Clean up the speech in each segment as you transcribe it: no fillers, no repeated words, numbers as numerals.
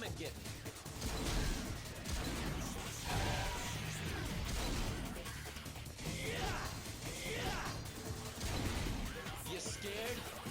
coming, gettin. You scared?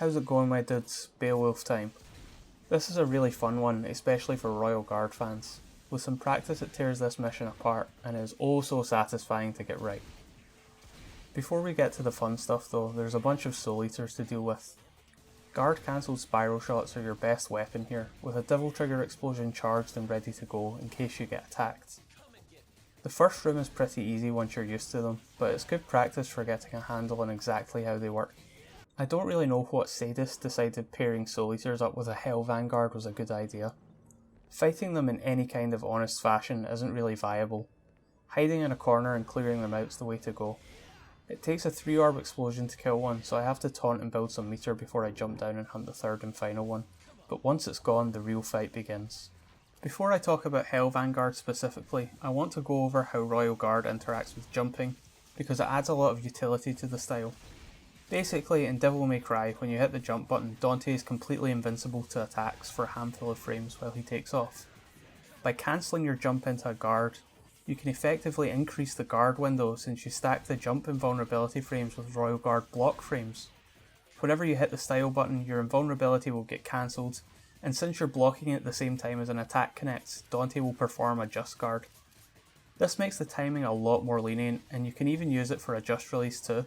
How's it going, my dudes? Beowulf time. This is a really fun one, especially for Royal Guard fans. With some practice it tears this mission apart, and it is oh so satisfying to get right. Before we get to the fun stuff though, there's a bunch of Soul Eaters to deal with. Guard cancelled spiral shots are your best weapon here, with a Devil Trigger explosion charged and ready to go in case you get attacked. The first room is pretty easy once you're used to them, but it's good practice for getting a handle on exactly how they work. I don't really know what sadist decided pairing Soul Eaters up with a Hell Vanguard was a good idea. Fighting them in any kind of honest fashion isn't really viable. Hiding in a corner and clearing them out's the way to go. It takes a 3-orb explosion to kill one, so I have to taunt and build some meter before I jump down and hunt the third and final one, but once it's gone the real fight begins. Before I talk about Hell Vanguard specifically, I want to go over how Royal Guard interacts with jumping, because it adds a lot of utility to the style. Basically, in Devil May Cry, when you hit the jump button, Dante is completely invincible to attacks for a handful of frames while he takes off. By cancelling your jump into a guard, you can effectively increase the guard window since you stack the jump invulnerability frames with Royal Guard block frames. Whenever you hit the style button, your invulnerability will get cancelled, and since you're blocking it at the same time as an attack connects, Dante will perform a just guard. This makes the timing a lot more lenient, and you can even use it for a just release too.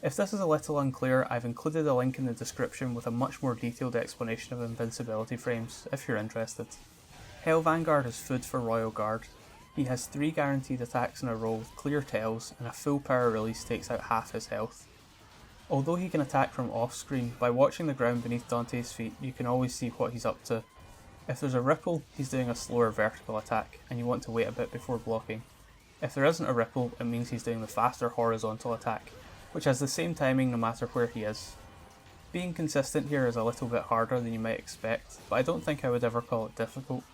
If this is a little unclear, I've included a link in the description with a much more detailed explanation of invincibility frames, if you're interested. Hell Vanguard is food for Royal Guard. He has 3 guaranteed attacks in a row with clear tells, and a full power release takes out half his health. Although he can attack from off screen, by watching the ground beneath Dante's feet you can always see what he's up to. If there's a ripple, he's doing a slower vertical attack, and you want to wait a bit before blocking. If there isn't a ripple, it means he's doing the faster horizontal attack, which has the same timing no matter where he is. Being consistent here is a little bit harder than you might expect, but I don't think I would ever call it difficult.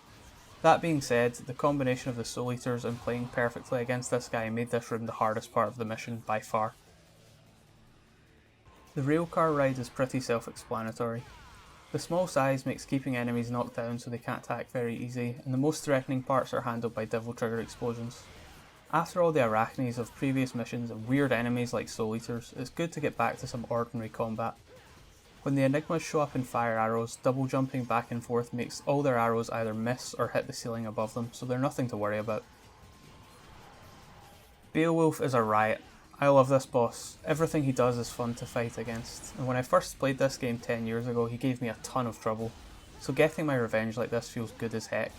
That being said, the combination of the Soul Eaters and playing perfectly against this guy made this room the hardest part of the mission by far. The railcar ride is pretty self-explanatory. The small size makes keeping enemies knocked down so they can't attack very easy, and the most threatening parts are handled by Devil Trigger explosions. After all the arachnes of previous missions and weird enemies like Soul Eaters, it's good to get back to some ordinary combat. When the Enigmas show up and fire arrows, double jumping back and forth makes all their arrows either miss or hit the ceiling above them, so they're nothing to worry about. Beowulf is a riot. I love this boss. Everything he does is fun to fight against, and when I first played this game 10 years ago he gave me a ton of trouble, so getting my revenge like this feels good as heck.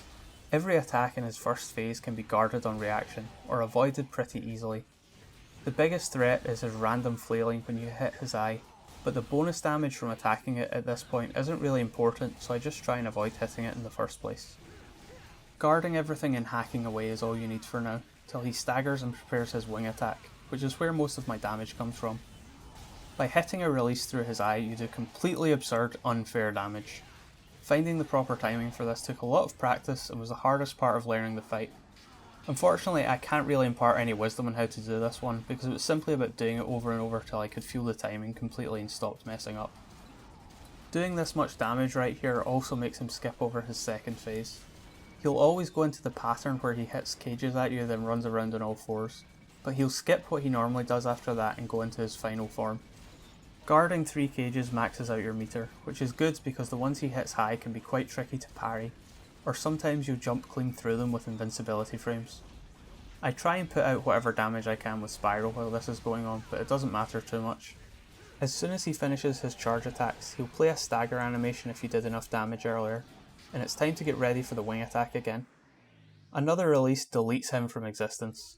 Every attack in his first phase can be guarded on reaction, or avoided pretty easily. The biggest threat is his random flailing when you hit his eye, but the bonus damage from attacking it at this point isn't really important, so I just try and avoid hitting it in the first place. Guarding everything and hacking away is all you need for now, till he staggers and prepares his wing attack, which is where most of my damage comes from. By hitting a release through his eye, you do completely absurd, unfair damage. Finding the proper timing for this took a lot of practice and was the hardest part of learning the fight. Unfortunately, I can't really impart any wisdom on how to do this one, because it was simply about doing it over and over till I could feel the timing completely and stopped messing up. Doing this much damage right here also makes him skip over his second phase. He'll always go into the pattern where he hits cages at you then runs around on all fours, but he'll skip what he normally does after that and go into his final form. Guarding 3 cages maxes out your meter, which is good because the ones he hits high can be quite tricky to parry, or sometimes you'll jump clean through them with invincibility frames. I try and put out whatever damage I can with Spiral while this is going on, but it doesn't matter too much. As soon as he finishes his charge attacks, he'll play a stagger animation if you did enough damage earlier, and it's time to get ready for the wing attack again. Another release deletes him from existence.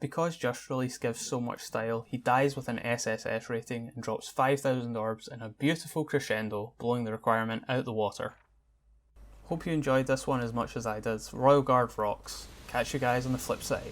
Because Just Release gives so much style, he dies with an SSS rating and drops 5,000 orbs in a beautiful crescendo, blowing the requirement out the water. Hope you enjoyed this one as much as I did. Royal Guard rocks. Catch you guys on the flip side.